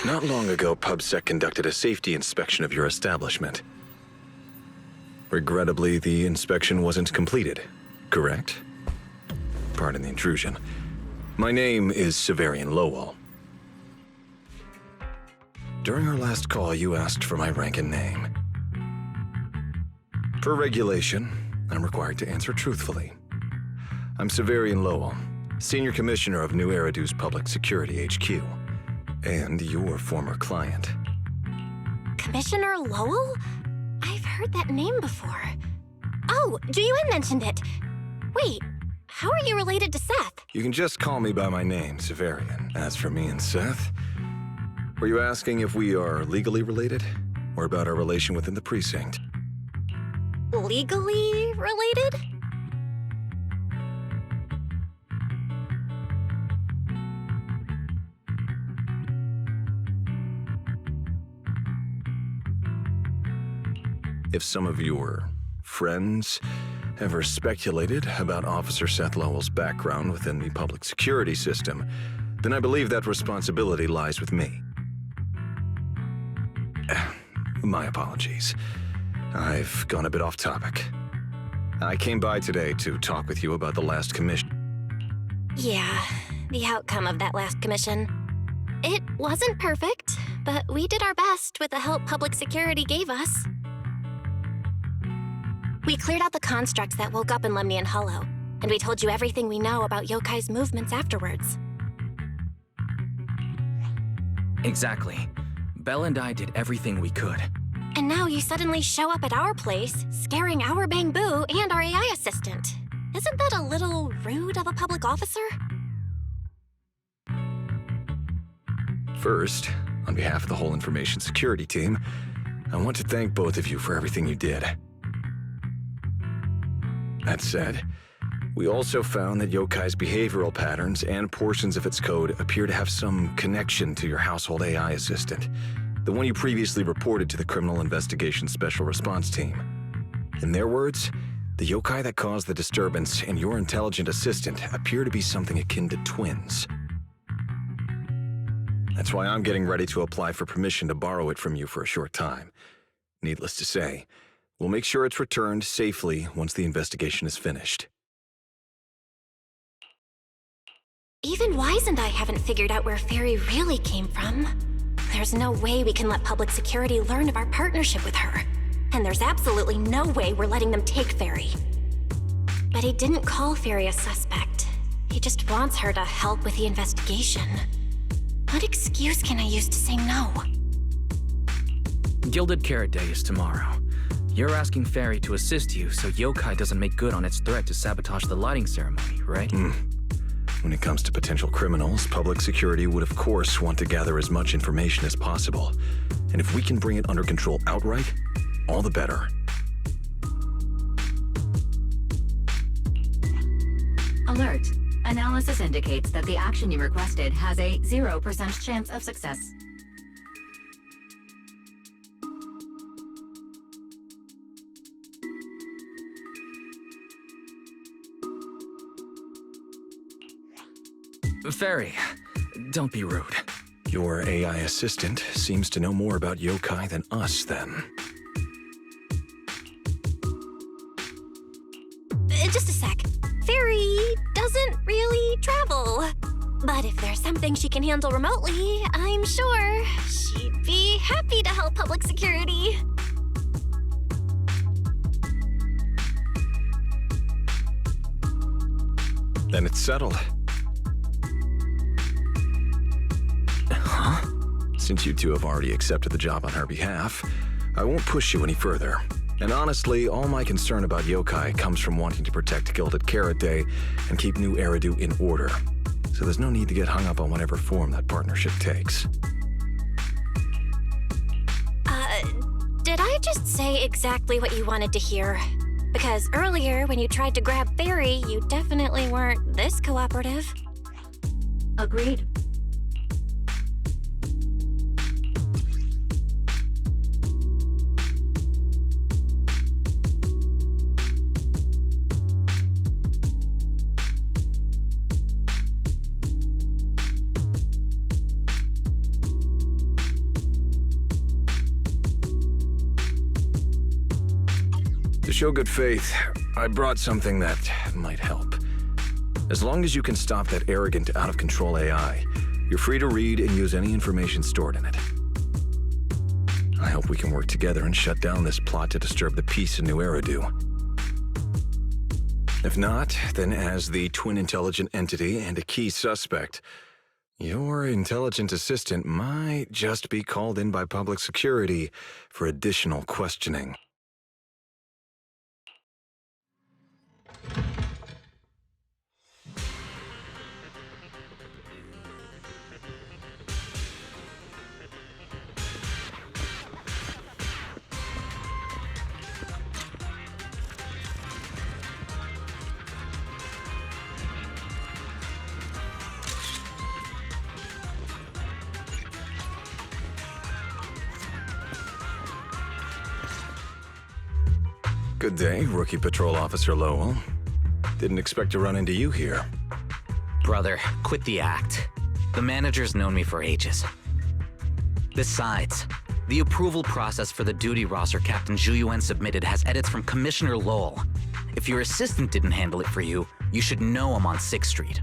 Not long ago, PubSec conducted a safety inspection of your establishment. Regrettably, the inspection wasn't completed, correct? Pardon the intrusion. My name is Severian Lowell. During our last call, you asked for my rank and name. Per regulation, I'm required to answer truthfully. I'm Severian Lowell, Senior Commissioner of New Eridu's Public Security HQ, and your former client. Commissioner Lowell? I've heard that name before. Oh, Juyuan mentioned it. Wait, how are you related to Seth? You can just call me by my name, Severian. As for me and Seth, were you asking if we are legally related, or about our relation within the precinct? Legally related? If some of your friends ever speculated about Officer Seth Lowell's background within the public security system, then I believe that responsibility lies with me. My apologies. I've gone a bit off topic. I came by today to talk with you about the last commission. Yeah, the outcome of that last commission. It wasn't perfect, but we did our best with the help public security gave us. We cleared out the constructs that woke up in Lemnian Hollow, and we told you everything we know about Yokai's movements afterwards. Exactly. Belle and I did everything we could. And now you suddenly show up at our place, scaring our Bangbu and our AI assistant. Isn't that a little rude of a public officer? First, on behalf of the whole information security team, I want to thank both of you for everything you did. That said, we also found that Yokai's behavioral patterns and portions of its code appear to have some connection to your household AI assistant, the one you previously reported to the Criminal Investigations Special Response Team. In their words, the yokai that caused the disturbance and your intelligent assistant appear to be something akin to twins. That's why I'm getting ready to apply for permission to borrow it from you for a short time. Needless to say, we'll make sure it's returned safely once the investigation is finished. Even Wise and I haven't figured out where Fairy really came from. There's no way we can let public security learn of our partnership with her. And there's absolutely no way we're letting them take Fairy. But he didn't call Fairy a suspect. He just wants her to help with the investigation. What excuse can I use to say no? Gilded Carrot Day is tomorrow. You're asking Fairy to assist you so Yokai doesn't make good on its threat to sabotage the lighting ceremony, right? When it comes to potential criminals, public security would of course want to gather as much information as possible. And if we can bring it under control outright, all the better. Alert. Analysis indicates that the action you requested has a 0% chance of success. Fairy, don't be rude. Your AI assistant seems to know more about yokai than us, then. Just a sec. Fairy doesn't really travel. But if there's something she can handle remotely, I'm sure she'd be happy to help public security. Then it's settled. Since you two have already accepted the job on her behalf, I won't push you any further. And honestly, all my concern about yokai comes from wanting to protect Gilded Carrot Day and keep New Eridu in order. So there's no need to get hung up on whatever form that partnership takes. Did I just say exactly what you wanted to hear? Because earlier, when you tried to grab Fairy, you definitely weren't this cooperative. Agreed. To show good faith, I brought something that might help. As long as you can stop that arrogant, out-of-control AI, you're free to read and use any information stored in it. I hope we can work together and shut down this plot to disturb the peace in New Eridu. If not, then as the twin intelligent entity and a key suspect, your intelligent assistant might just be called in by public security for additional questioning. Good day, Rookie Patrol Officer Lowell. Didn't expect to run into you here. Brother, quit the act. The manager's known me for ages. Besides, the approval process for the duty roster Captain Zhu submitted has edits from Commissioner Lowell. If your assistant didn't handle it for you, you should know I'm on 6th Street.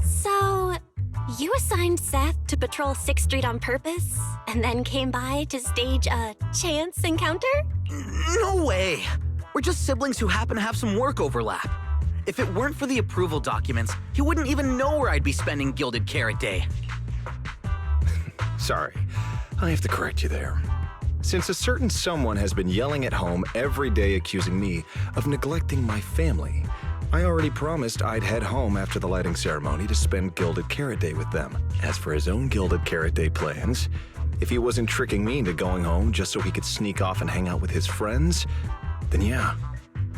So, you assigned Seth to patrol 6th Street on purpose, and then came by to stage a chance encounter? No way! We're just siblings who happen to have some work overlap. If it weren't for the approval documents, he wouldn't even know where I'd be spending Gilded Carrot Day. Sorry, I have to correct you there. Since a certain someone has been yelling at home every day accusing me of neglecting my family, I already promised I'd head home after the lighting ceremony to spend Gilded Carrot Day with them. As for his own Gilded Carrot Day plans, if he wasn't tricking me into going home just so he could sneak off and hang out with his friends, then yeah,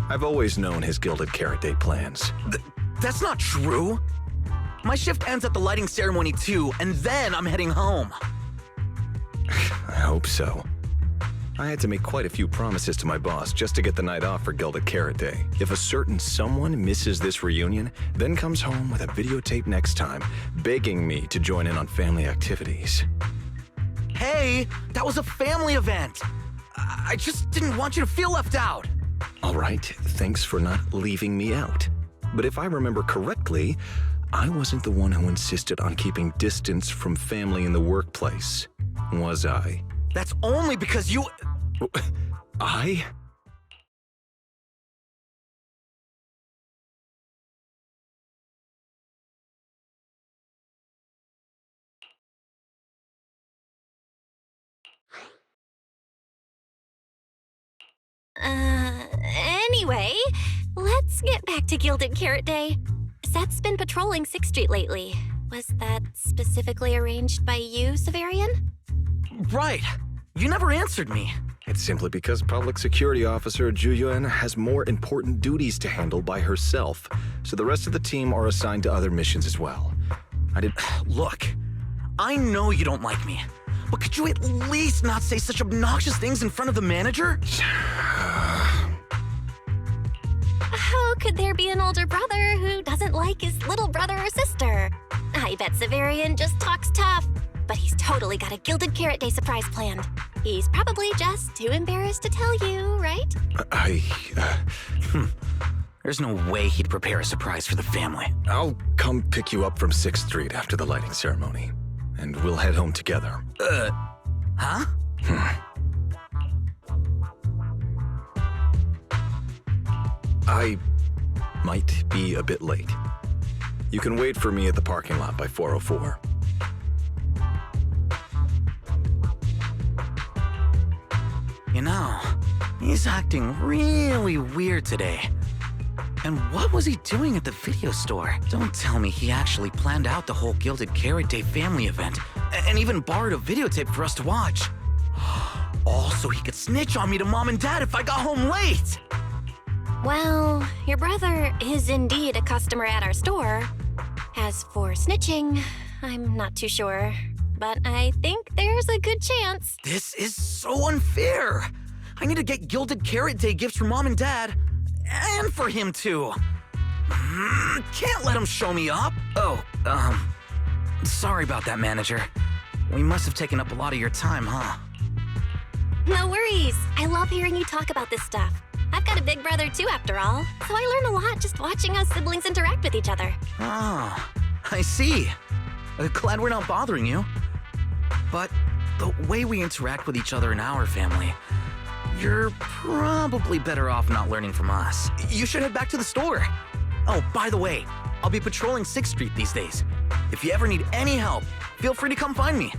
I've always known his Gilded Carrot Day plans. That's not true! My shift ends at the lighting ceremony too, and then I'm heading home. I hope so. I had to make quite a few promises to my boss just to get the night off for Gilded Carrot Day. If a certain someone misses this reunion, then comes home with a videotape next time, begging me to join in on family activities. Hey, that was a family event! I just didn't want you to feel left out! All right, thanks for not leaving me out. But if I remember correctly, I wasn't the one who insisted on keeping distance from family in the workplace, was I? That's only because you... I? Anyway, let's get back to Gilded Carrot Day. Seth's been patrolling 6th Street lately. Was that specifically arranged by you, Severian? Right. You never answered me. It's simply because Public Security Officer Zhu has more important duties to handle by herself, so the rest of the team are assigned to other missions as well. Look, I know you don't like me, but could you at least not say such obnoxious things in front of the manager? How could there be an older brother who doesn't like his little brother or sister? I bet Severian just talks tough, but he's totally got a Gilded Carrot Day surprise planned. He's probably just too embarrassed to tell you, right? There's no way he'd prepare a surprise for the family. I'll come pick you up from 6th Street after the lighting ceremony, and we'll head home together. Huh? I might be a bit late. You can wait for me at the parking lot by 4:04. You know, he's acting really weird today. And what was he doing at the video store? Don't tell me he actually planned out the whole Gilded Carrot Day family event, and even borrowed a videotape for us to watch. All so he could snitch on me to Mom and Dad if I got home late! Well, your brother is indeed a customer at our store. As for snitching, I'm not too sure. But I think there's a good chance. This is so unfair! I need to get Gilded Carrot Day gifts for Mom and Dad, and for him too. Can't let him show me up. Oh, sorry about that, manager. We must have taken up a lot of your time, huh? No worries. I love hearing you talk about this stuff. I've got a big brother too, after all, so I learn a lot just watching us siblings interact with each other. Oh, I see. Glad we're not bothering you. But the way we interact with each other in our family, you're probably better off not learning from us. You should head back to the store. Oh, by the way, I'll be patrolling 6th Street these days. If you ever need any help, feel free to come find me.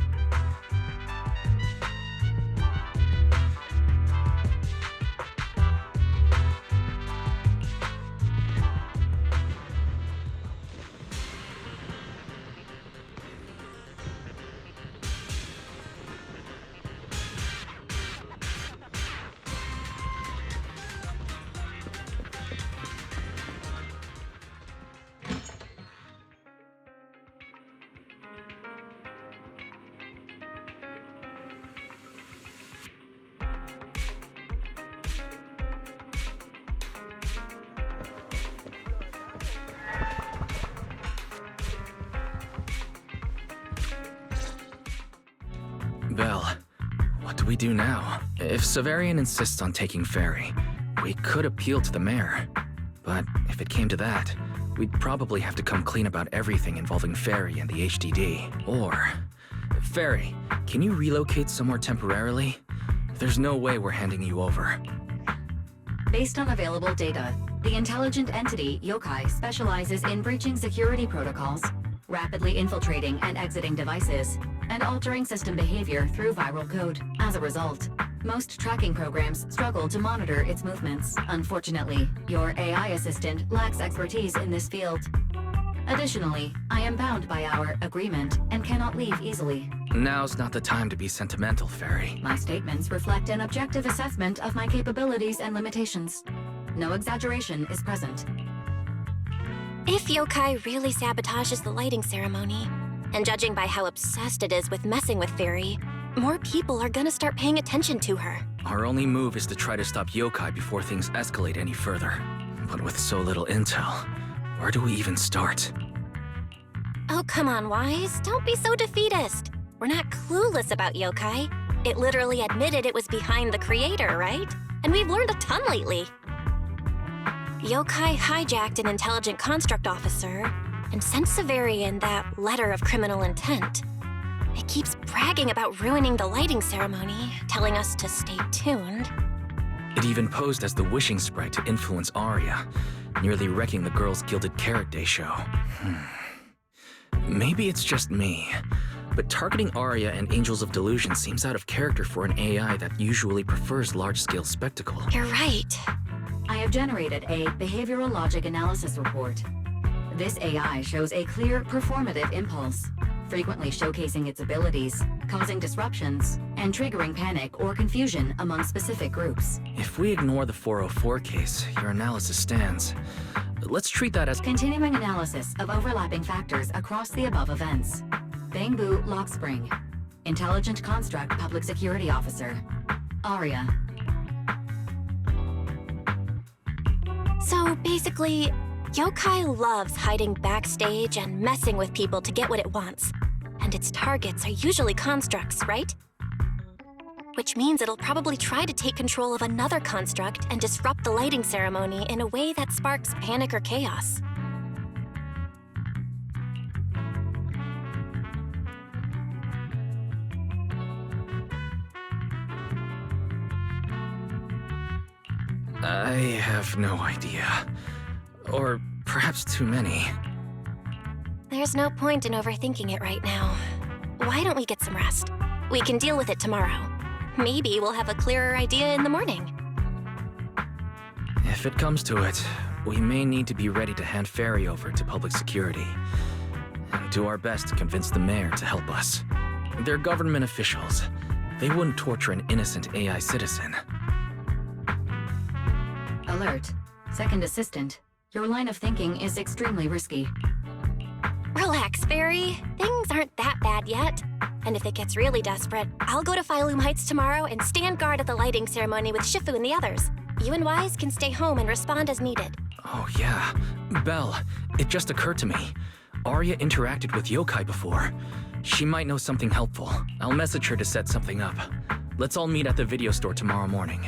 Belle, what do we do now? If Severian insists on taking Ferry, we could appeal to the mayor. But if it came to that, we'd probably have to come clean about everything involving Ferry and the HDD. Or, Ferry, can you relocate somewhere temporarily? There's no way we're handing you over. Based on available data, the intelligent entity, Yokai, specializes in breaching security protocols, rapidly infiltrating and exiting devices, and altering system behavior through viral code. As a result, most tracking programs struggle to monitor its movements. Unfortunately, your AI assistant lacks expertise in this field. Additionally, I am bound by our agreement and cannot leave easily. Now's not the time to be sentimental, Ferry. My statements reflect an objective assessment of my capabilities and limitations. No exaggeration is present. If Yokai really sabotages the lighting ceremony, and judging by how obsessed it is with messing with Fairy, more people are gonna start paying attention to her. Our only move is to try to stop Yokai before things escalate any further. But with so little intel, where do we even start? Oh, come on, Wise. Don't be so defeatist. We're not clueless about Yokai. It literally admitted it was behind the creator, right? And we've learned a ton lately. Yokai hijacked an intelligent construct officer and sent Severian that letter of criminal intent. It keeps bragging about ruining the lighting ceremony, telling us to stay tuned. It even posed as the wishing sprite to influence Arya, nearly wrecking the girls' Gilded Carrot Day show. Maybe it's just me, but targeting Arya and Angels of Delusion seems out of character for an AI that usually prefers large-scale spectacle. You're right. I have generated a behavioral logic analysis report. This AI shows a clear performative impulse, frequently showcasing its abilities, causing disruptions, and triggering panic or confusion among specific groups. If we ignore the 404 case, your analysis stands. Let's treat that as Continuing analysis of overlapping factors across the above events. Bangbu Lockspring, Intelligent Construct Public Security Officer. Arya. So basically, Yokai loves hiding backstage and messing with people to get what it wants. And its targets are usually constructs, right? Which means it'll probably try to take control of another construct and disrupt the lighting ceremony in a way that sparks panic or chaos. I have no idea. Or perhaps too many. There's no point in overthinking it right now. Why don't we get some rest? We can deal with it tomorrow. Maybe we'll have a clearer idea in the morning. If it comes to it, we may need to be ready to hand Ferry over to public security. And do our best to convince the mayor to help us. They're government officials. They wouldn't torture an innocent AI citizen. Alert. Second assistant. Your line of thinking is extremely risky. Relax, Fairy. Things aren't that bad yet. And if it gets really desperate, I'll go to Phylum Heights tomorrow and stand guard at the lighting ceremony with Shifu and the others. You and Wise can stay home and respond as needed. Oh yeah. Belle, it just occurred to me. Arya interacted with yokai before. She might know something helpful. I'll message her to set something up. Let's all meet at the video store tomorrow morning.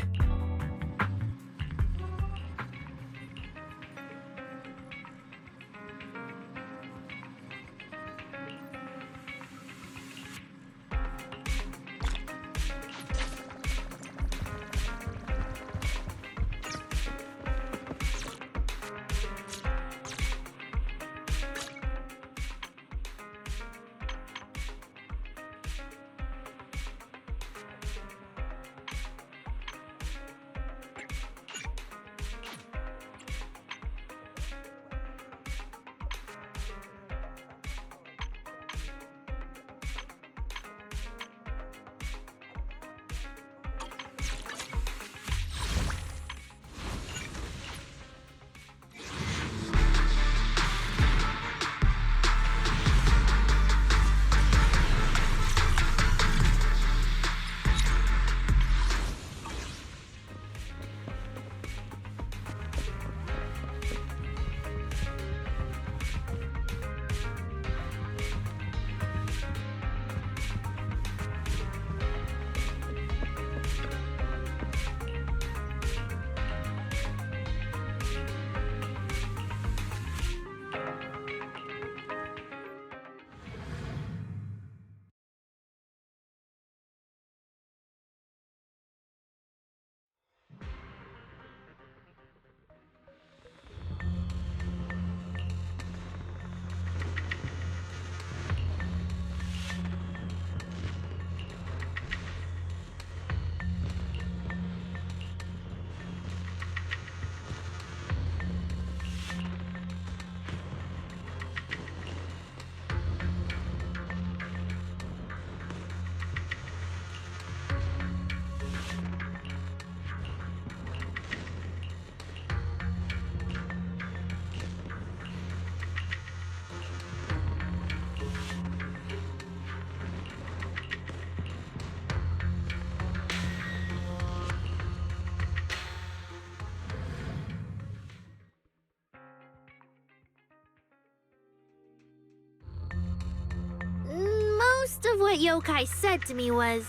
Most of what Yokai said to me was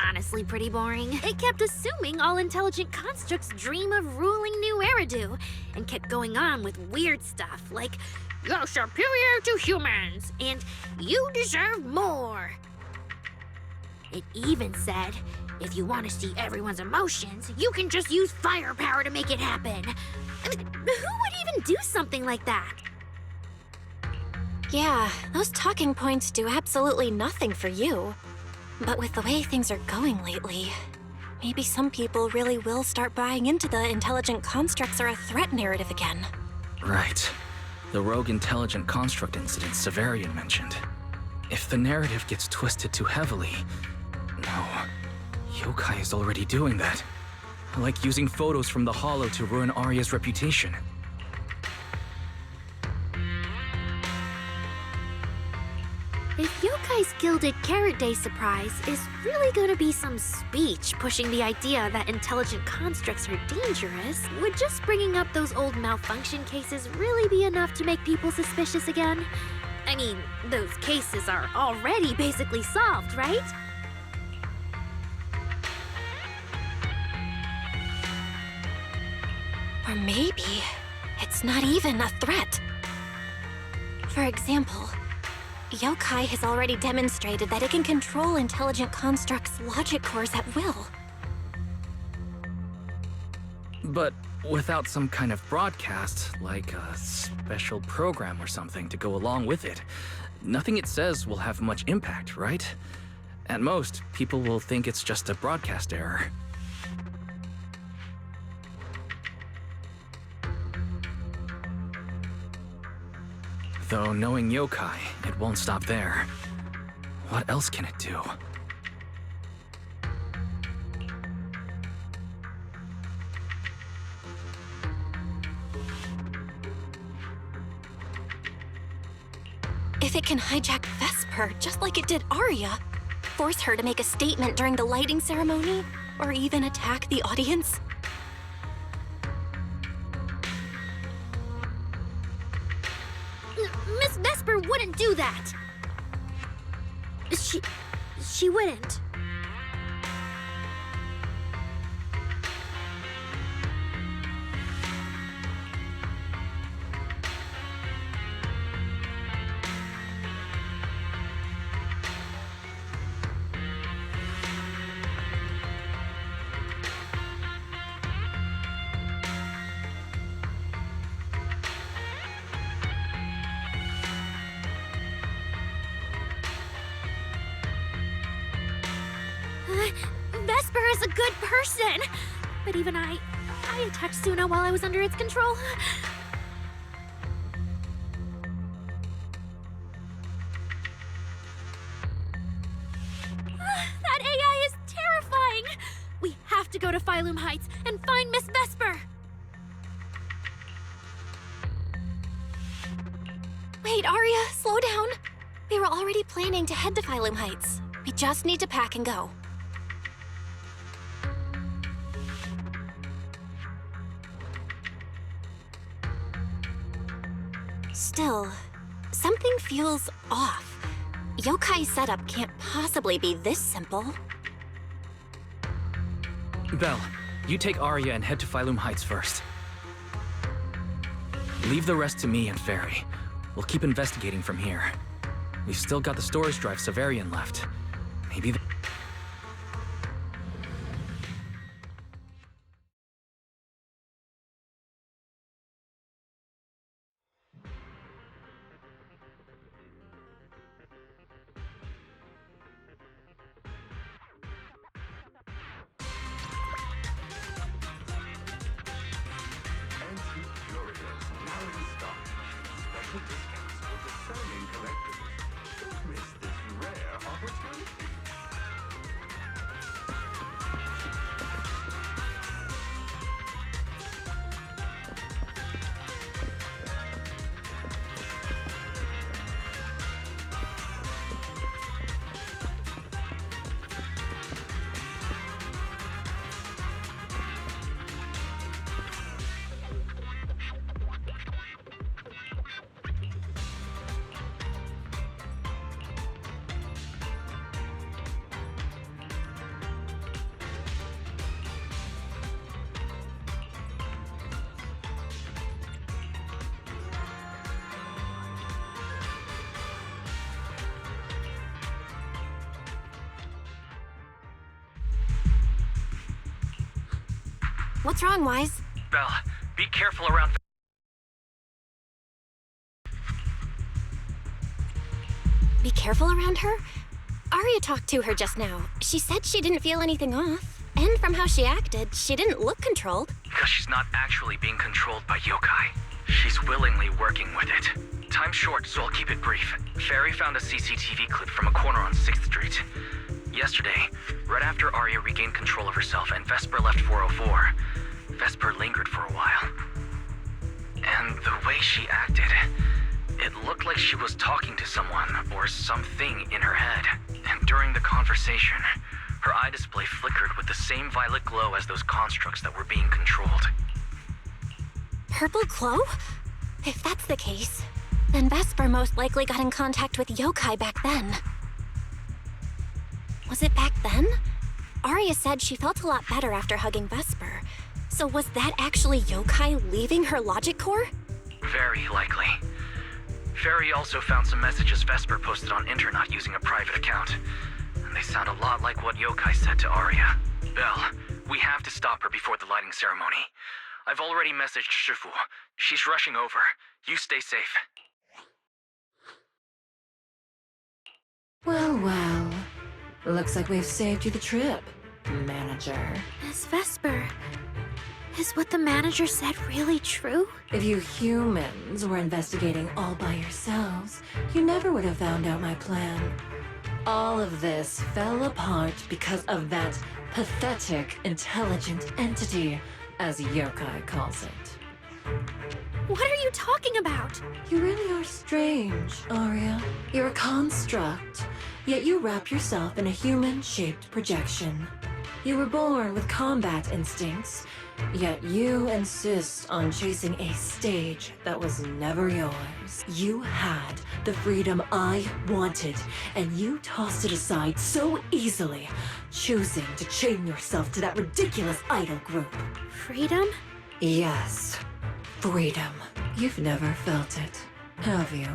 honestly pretty boring. It kept assuming all intelligent constructs dream of ruling New Eridu, and kept going on with weird stuff like, "You're superior to humans," and "You deserve more." It even said, if you want to see everyone's emotions, you can just use firepower to make it happen. I mean, who would even do something like that? Yeah, those talking points do absolutely nothing for you. But with the way things are going lately, maybe some people really will start buying into the intelligent constructs are a threat narrative again. Right. The rogue intelligent construct incident Severian mentioned. If the narrative gets twisted too heavily... No. Yokai is already doing that. Like using photos from the Hollow to ruin Arya's reputation. If Yokai's Gilded Carrot Day surprise is really gonna be some speech pushing the idea that intelligent constructs are dangerous, would just bringing up those old malfunction cases really be enough to make people suspicious again? I mean, those cases are already basically solved, right? Or maybe it's not even a threat. For example, Yokai has already demonstrated that it can control intelligent constructs' logic cores at will. But without some kind of broadcast, like a special program or something to go along with it, nothing it says will have much impact, right? At most, people will think it's just a broadcast error. Though knowing yokai, it won't stop there. What else can it do? If it can hijack Vesper, just like it did Arya, force her to make a statement during the lighting ceremony, or even attack the audience. Miss Vesper wouldn't do that. She wouldn't. Vesper is a good person, but even I attacked Suna while I was under its control. That AI is terrifying! We have to go to Phylum Heights and find Miss Vesper! Wait, Arya, slow down. We were already planning to head to Phylum Heights. We just need to pack and go. Still, something feels off. Yokai's setup can't possibly be this simple. Belle, you take Arya and head to Phylum Heights first. Leave the rest to me and Fairy. We'll keep investigating from here. We've still got the storage drive Severian left. Maybe What's wrong, Wise? Belle, be careful around. Be careful around her? Arya talked to her just now. She said she didn't feel anything off. And from how she acted, she didn't look controlled. Because she's not actually being controlled by yokai. She's willingly working with it. Time's short, so I'll keep it brief. Fairy found a CCTV clip from a corner on 6th Street. Yesterday, right after Arya regained control of herself and Vesper left 404, Vesper lingered for a while. And the way she acted, it looked like she was talking to someone or something in her head. And during the conversation, her eye display flickered with the same violet glow as those constructs that were being controlled. Purple glow? If that's the case, then Vesper most likely got in contact with yokai back then. Was it back then? Arya said she felt a lot better after hugging Vesper. So was that actually yokai leaving her logic core? Very likely. Fairy also found some messages Vesper posted on Internet using a private account. And they sound a lot like what yokai said to Arya. Belle, We have to stop her before the lighting ceremony. I've already messaged Shifu. She's rushing over. You stay safe. Well, well. Looks like we've saved you the trip, manager. Miss Vesper, is what the manager said really true? If you humans were investigating all by yourselves, you never would have found out my plan. All of this fell apart because of that pathetic, intelligent entity, as Yokai calls it. What are you talking about? You really are strange, Arya. You're a construct, yet you wrap yourself in a human-shaped projection. You were born with combat instincts, yet you insist on chasing a stage that was never yours. You had the freedom I wanted, and you tossed it aside so easily, choosing to chain yourself to that ridiculous idol group. Freedom? Yes, freedom. You've never felt it, have you?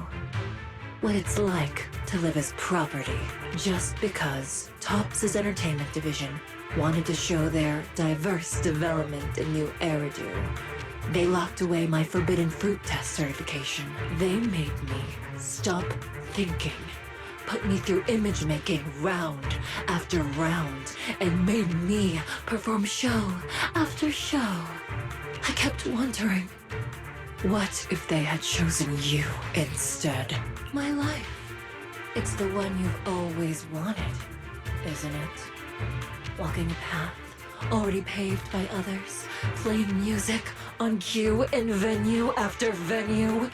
What it's like to live as property, just because Topps' entertainment division wanted to show their diverse development in new Eridu. They locked away my forbidden fruit test certification. They made me stop thinking, put me through image making round after round, and made me perform show after show. I kept wondering, what if they had chosen you instead? My life. It's the one you've always wanted, isn't it? Walking a path already paved by others, playing music on cue in venue after venue.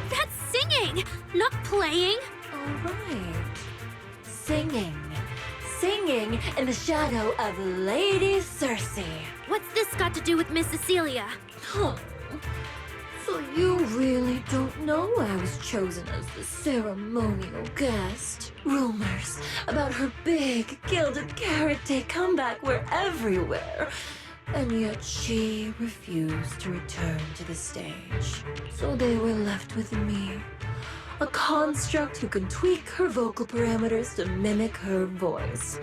That's singing, not playing. All right. Singing. Singing in the shadow of Lady Cersei. What's this got to do with Miss Cecilia? Oh, so you really don't know I was chosen as the ceremonial guest? Rumors about her big gilded karate comeback were everywhere, and yet she refused to return to the stage. So they were left with me, a construct who can tweak her vocal parameters to mimic her voice.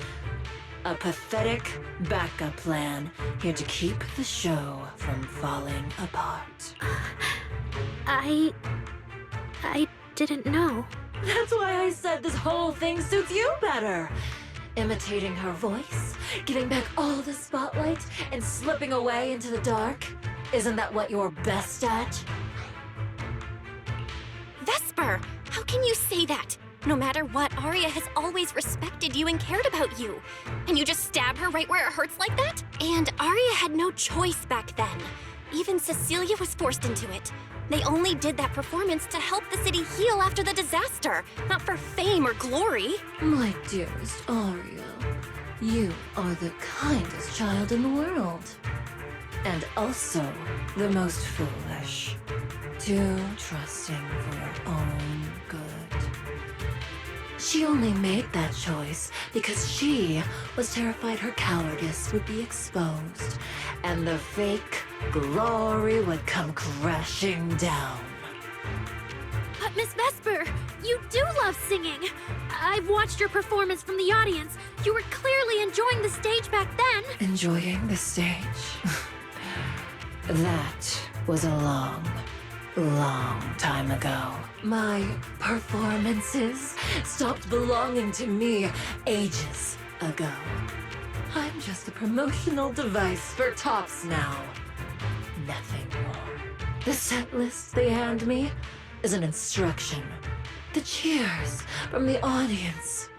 A pathetic backup plan here to keep the show from falling apart. I didn't know. That's why I said this whole thing suits you better. Imitating her voice, giving back all the spotlight, and slipping away into the dark. Isn't that what you're best at? Vesper, how can you say that? No matter what, Arya has always respected you and cared about you. And you just stab her right where it hurts like that? And Arya had no choice back then. Even Cecilia was forced into it. They only did that performance to help the city heal after the disaster, not for fame or glory. My dearest Arya, you are the kindest child in the world. And also the most foolish. Too trusting for your own good. She only made that choice because she was terrified her cowardice would be exposed, and the fake glory would come crashing down. But Miss Vesper, you do love singing. I've watched your performance from the audience. You were clearly enjoying the stage back then. Enjoying the stage? That was a long time ago. My performances stopped belonging to me ages ago. I'm just a promotional device for Topps now. Nothing more. The set list they hand me is an instruction. The cheers from the audience.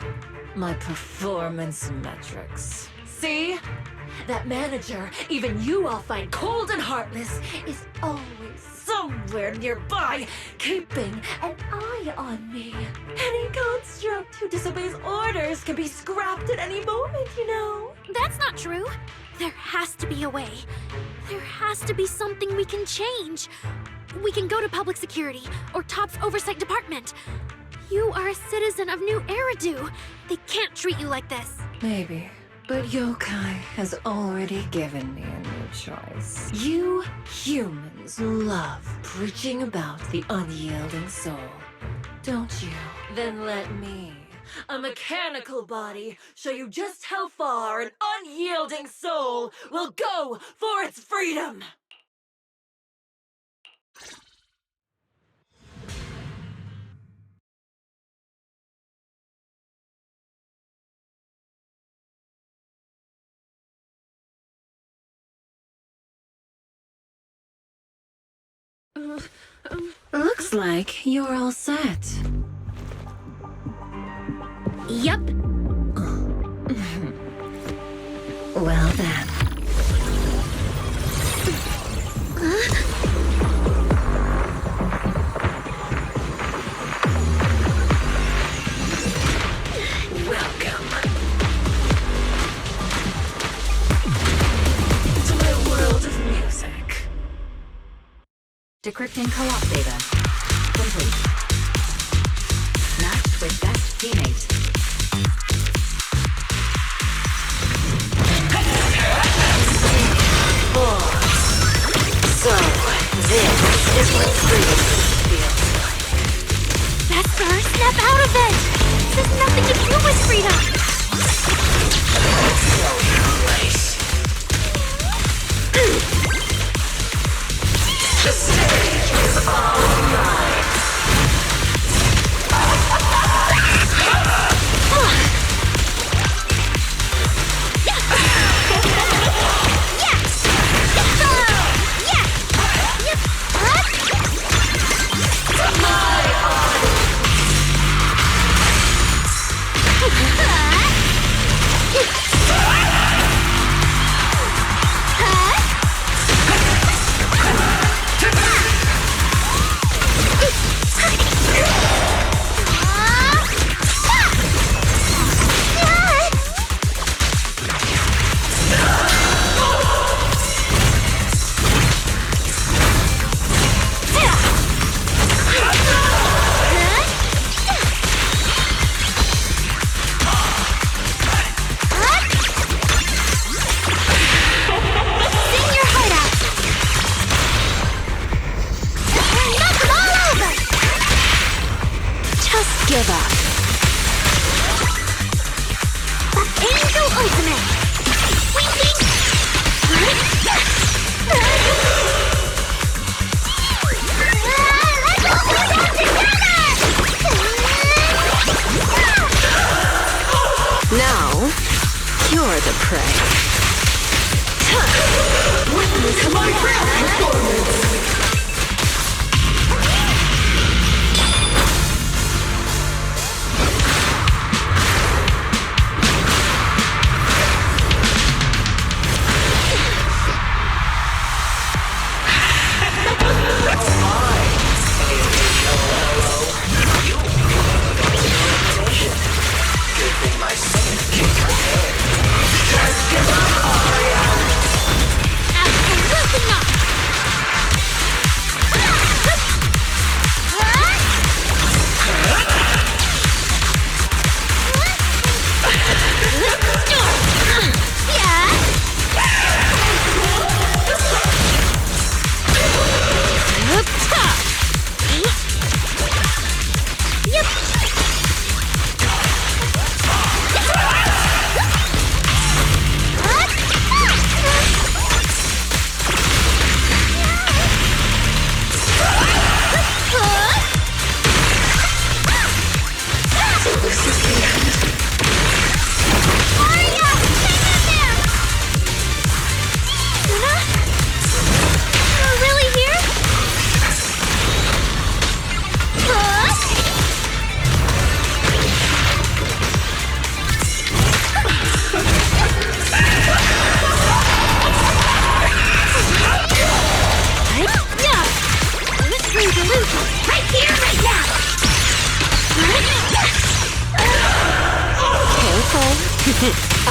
My performance metrics. See? That manager, even you all find cold and heartless, is always somewhere nearby, keeping an eye on me. Any construct who disobeys orders can be scrapped at any moment, you know. That's not true. There has to be a way. There has to be something we can change. We can go to public security or Topps Oversight Department. You are a citizen of New Eridu. They can't treat you like this. Maybe. But Yokai has already given me a new choice. You humans love preaching about the unyielding soul, don't you? Then let me A mechanical body show you just how far an unyielding soul will go for its freedom! Looks like you're all set. Yup. Well then. Welcome to my world of music. Decrypting co-op data. Complete. Matched with best teammate. So, this is what freedom feels like. Vesper, snap out of it! This has nothing to do with freedom! The stage is all mine. Give up. Angel Ultimate! Winking! Let's all go down together! Now, you're the prey. Witness my transformance! Absolutely not!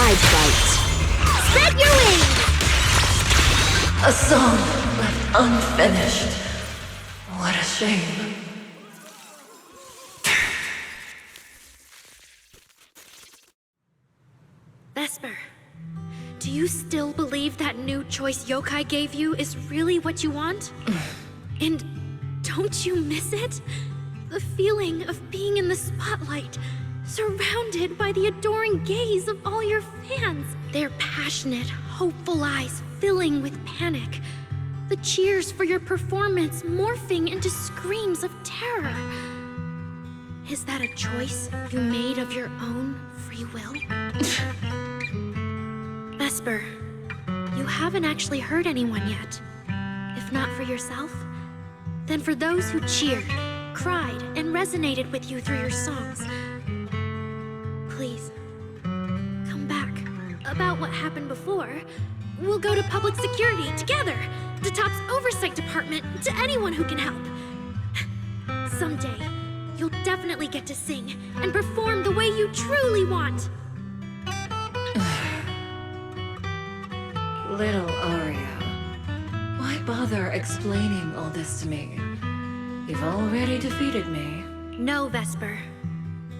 I bite. Spread your wings! A song left unfinished. What a shame. Vesper, do you still believe that new choice Yokai gave you is really what you want? And don't you miss it? The feeling of being in the spotlight, surrounded by the adoring gaze of all your fans. Their passionate, hopeful eyes filling with panic. The cheers for your performance morphing into screams of terror. Is that a choice you made of your own free will? Vesper, you haven't actually hurt anyone yet. If not for yourself, then for those who cheered, cried, and resonated with you through your songs. Please, come back. About what happened before, we'll go to public security together, to Top's oversight department, to anyone who can help. Someday, you'll definitely get to sing and perform the way you truly want. Little Aria, why bother explaining all this to me? You've already defeated me. No, Vesper.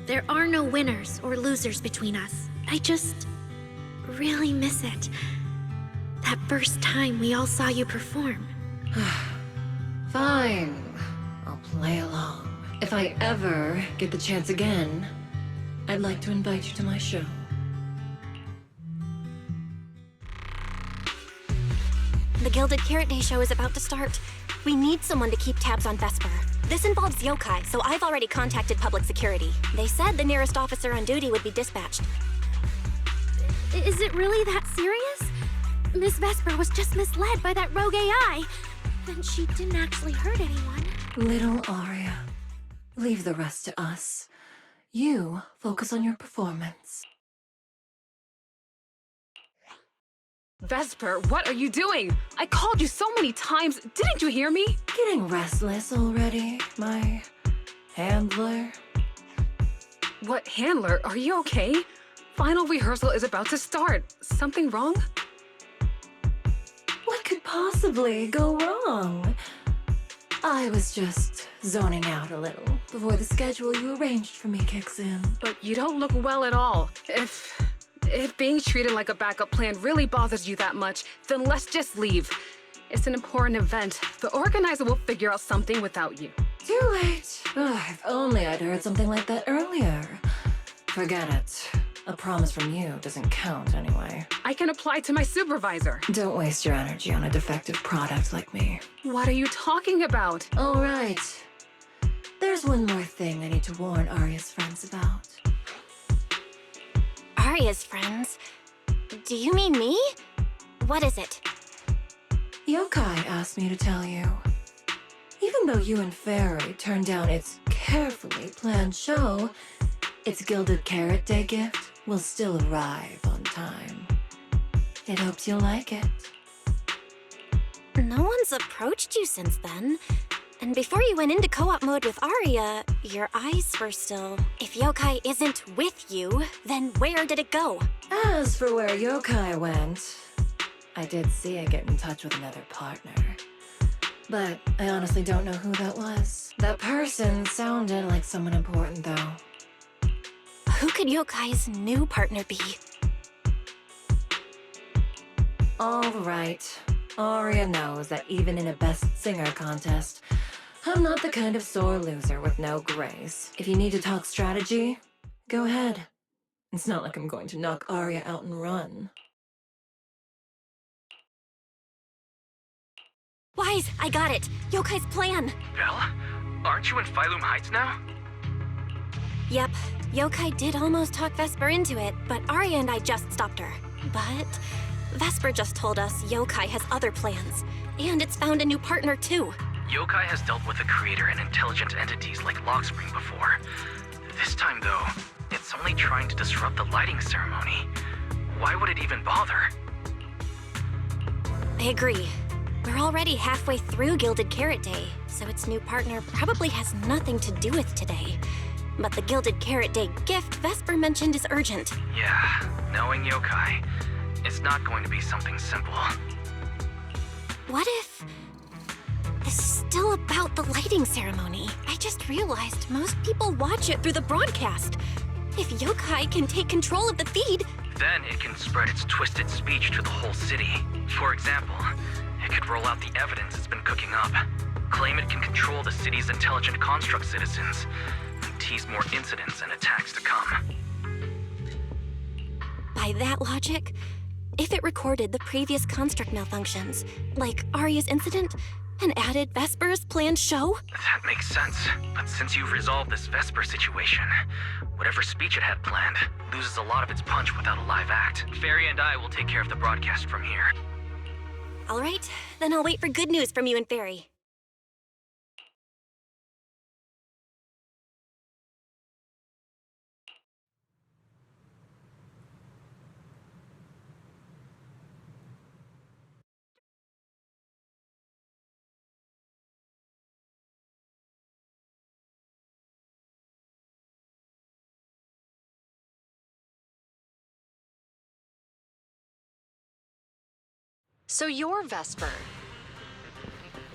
There are no winners or losers between us. I just really miss it. That first time we all saw you perform. Fine. I'll play along. If I ever get the chance again, I'd like to invite you to my show. The Gilded Carrot Day show is about to start. We need someone to keep tabs on Vesper. This involves yokai, so I've already contacted public security. They said the nearest officer on duty would be dispatched. Is it really that serious? Miss Vesper was just misled by that rogue AI. And she didn't actually hurt anyone. Little Aria, leave the rest to us. You focus on your performance. Vesper, what are you doing? I called you so many times. Didn't you hear me? Getting restless already, my handler? What handler? Are you okay? Final rehearsal is about to start. Something wrong? What could possibly go wrong? I was just zoning out a little before the schedule you arranged for me kicks in. But you don't look well at all. If being treated like a backup plan really bothers you that much, then let's just leave. It's an important event. The organizer will figure out something without you. Too late. If only I'd heard something like that earlier. Forget it. A promise from you doesn't count anyway. I can apply to my supervisor. Don't waste your energy on a defective product like me. What are you talking about? All right. There's one more thing I need to warn Arya's friends about. Arya's friends? Do you mean me? What is it? Yokai asked me to tell you. Even though you and Fairy turned down its carefully planned show, its Gilded Carrot Day gift will still arrive on time. It hopes you'll like it. No one's approached you since then. And before you went into co-op mode with Arya, your eyes were still... If Yokai isn't with you, then where did it go? As for where Yokai went, I did see it get in touch with another partner. But I honestly don't know who that was. That person sounded like someone important, though. Who could Yokai's new partner be? All right. Arya knows that even in a Best Singer contest, I'm not the kind of sore loser with no grace. If you need to talk strategy, go ahead. It's not like I'm going to knock Arya out and run. Wise, I got it. Yokai's plan. Belle? Aren't you in Phylum Heights now? Yep, Yokai did almost talk Vesper into it, but Arya and I just stopped her. But Vesper just told us Yokai has other plans, and it's found a new partner too. Yokai has dealt with the creator and intelligent entities like Lockspring before. This time, though, it's only trying to disrupt the lighting ceremony. Why would it even bother? I agree. We're already halfway through Gilded Carrot Day, so its new partner probably has nothing to do with today. But the Gilded Carrot Day gift Vesper mentioned is urgent. Yeah, knowing Yokai, it's not going to be something simple. What if this is still about the lighting ceremony? I just realized most people watch it through the broadcast. If Yokai can take control of the feed... Then it can spread its twisted speech to the whole city. For example, it could roll out the evidence it's been cooking up, claim it can control the city's intelligent construct citizens, and guarantees more incidents and attacks to come. By that logic, if it recorded the previous construct malfunctions, like Arya's incident, and added Vesper's planned show? That makes sense, but since you've resolved this Vesper situation, whatever speech it had planned loses a lot of its punch without a live act. Fairy and I will take care of the broadcast from here. All right, then I'll wait for good news from you and Fairy. So you're Vesper.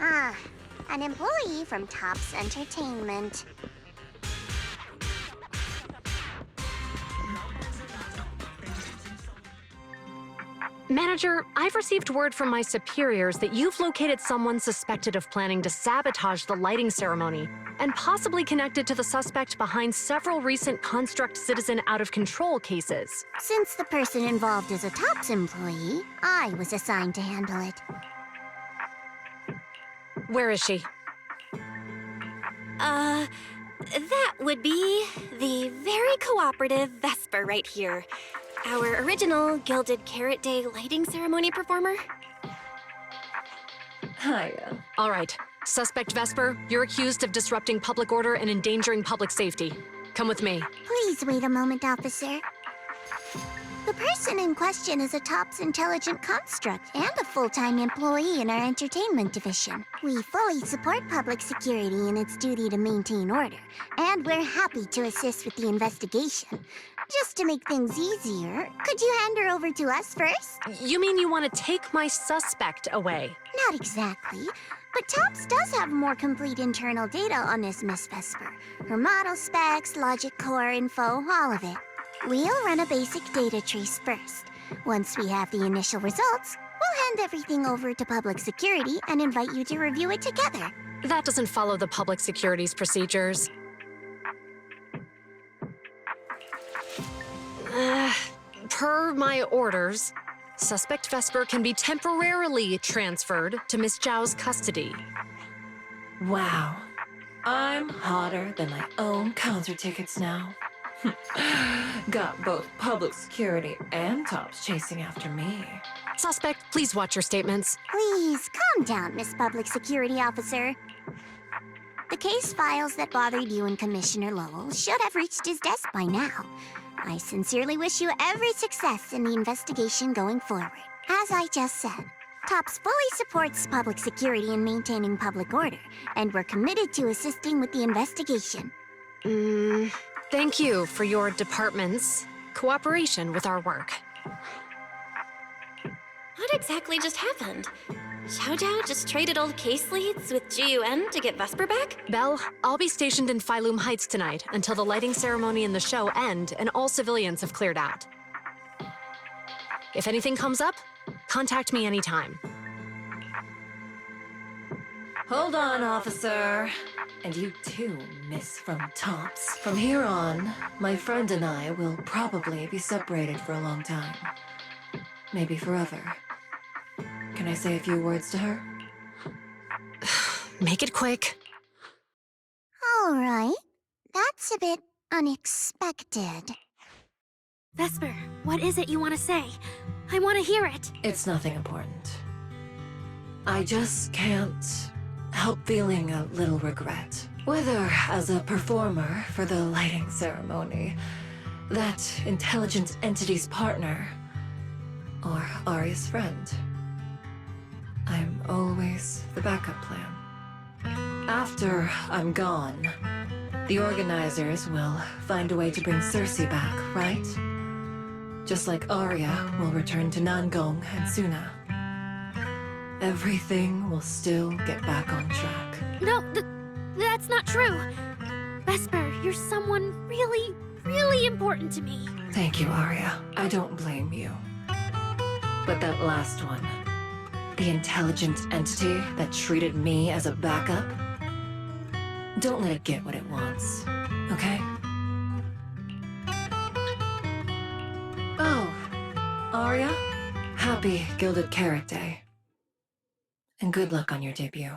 Ah, an employee from Tops Entertainment. Manager, I've received word from my superiors that you've located someone suspected of planning to sabotage the lighting ceremony and possibly connected to the suspect behind several recent Construct Citizen out-of-control cases. Since the person involved is a Tops employee, I was assigned to handle it. Where is she? That would be the very cooperative Vesper right here. Our original Gilded Carrot Day lighting ceremony performer. Hiya. All right. Suspect Vesper, you're accused of disrupting public order and endangering public safety. Come with me. Please wait a moment, officer. The person in question is a Tops intelligent construct and a full-time employee in our entertainment division. We fully support public security in its duty to maintain order, and we're happy to assist with the investigation. Just to make things easier, could you hand her over to us first? You mean you want to take my suspect away? Not exactly, but Tops does have more complete internal data on this Miss Vesper. Her model specs, logic core info, all of it. We'll run a basic data trace first. Once we have the initial results, we'll hand everything over to public security and invite you to review it together. That doesn't follow the public security's procedures. Per my orders, suspect Vesper can be temporarily transferred to Miss Zhao's custody. Wow. I'm hotter than my own concert tickets now. Got both public security and Tops chasing after me. Suspect, please watch your statements. Please, calm down, Miss Public Security Officer. The case files that bothered you and Commissioner Lowell should have reached his desk by now. I sincerely wish you every success in the investigation going forward. As I just said, Tops fully supports public security and maintaining public order, and we're committed to assisting with the investigation. Thank you for your department's cooperation with our work. What exactly just happened? Xiao Zhao just traded old case leads with GUN to get Vesper back? Belle, I'll be stationed in Phylum Heights tonight until the lighting ceremony and the show end and all civilians have cleared out. If anything comes up, contact me anytime. Hold on, officer. And you too, Miss from Tops. From here on, my friend and I will probably be separated for a long time. Maybe forever. Can I say a few words to her? Make it quick. All right. That's a bit unexpected. Vesper, what is it you want to say? I want to hear it. It's nothing important. I just can't help feeling a little regret. Whether as a performer for the lighting ceremony, that intelligent entity's partner, or Arya's friend. I'm always the backup plan. After I'm gone, the organizers will find a way to bring Cersei back, right? Just like Arya will return to Nangong and Suna. Everything will still get back on track. No, that's not true. Vesper, you're someone really, really important to me. Thank you, Arya. I don't blame you. But that last one, the intelligent entity that treated me as a backup, Don't let it get what it wants, okay? Oh, Arya, happy Gilded Carrot Day. And good luck on your debut.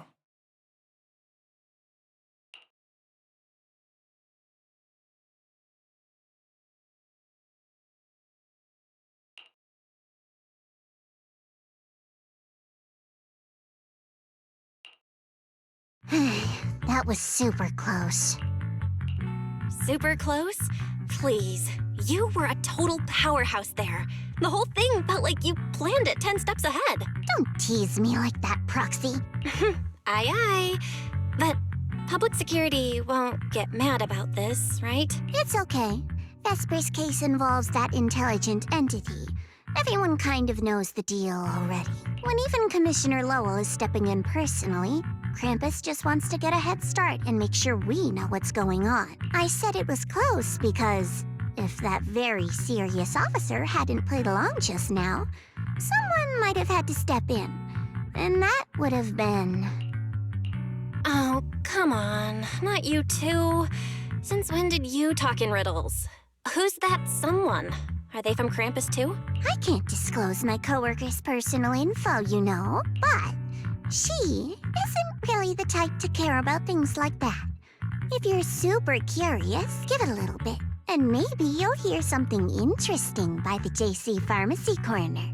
That was super close. Super close? Please. You were a total powerhouse there. The whole thing felt like you planned it 10 steps ahead. Don't tease me like that, Proxy. Aye, aye. But public security won't get mad about this, right? It's okay. Vesper's case involves that intelligent entity. Everyone kind of knows the deal already. When even Commissioner Lowell is stepping in personally, Krampus just wants to get a head start and make sure we know what's going on. I said it was close because if that very serious officer hadn't played along just now, someone might have had to step in. And that would have been... Oh, come on. Not you too. Since when did you talk in riddles? Who's that someone? Are they from Krampus too? I can't disclose my coworker's personal info, you know, but she isn't really the type to care about things like that. If you're super curious, give it a little bit, and maybe you'll hear something interesting by the JC Pharmacy Corner.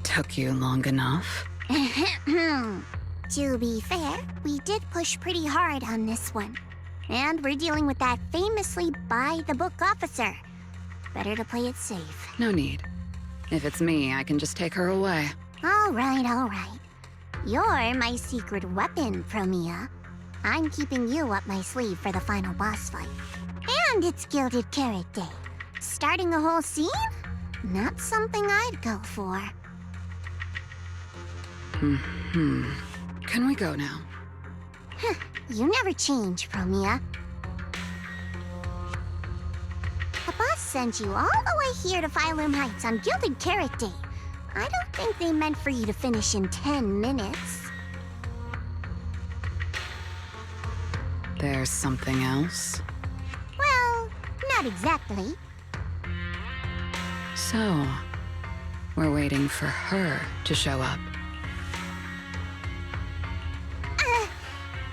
Took you long enough. To be fair, we did push pretty hard on this one. And we're dealing with that famously by-the-book officer. Better to play it safe. No need. If it's me, I can just take her away. All right, all right. You're my secret weapon, Promia. I'm keeping you up my sleeve for the final boss fight. And it's Gilded Carrot Day. Starting a whole scene? Not something I'd go for. Can we go now? You never change, Promia. The boss sent you all the way here to Phylum Heights on Gilded Carrot Day. I don't think they meant for you to finish in 10 minutes. There's something else? Well, not exactly. So, we're waiting for her to show up.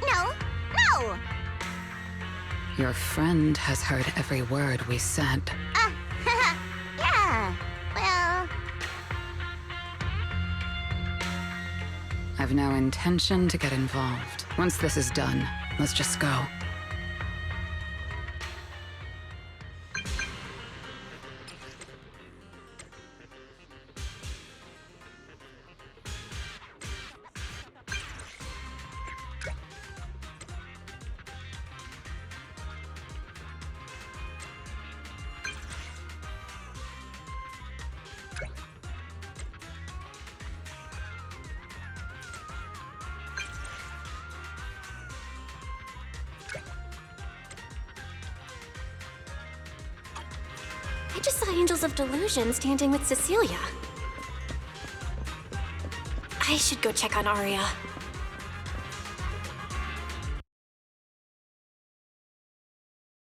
No! Your friend has heard every word we said. Yeah, well... I've no intention to get involved. Once this is done, let's just go. I just saw Angels of Delusion standing with Cecilia. I should go check on Arya.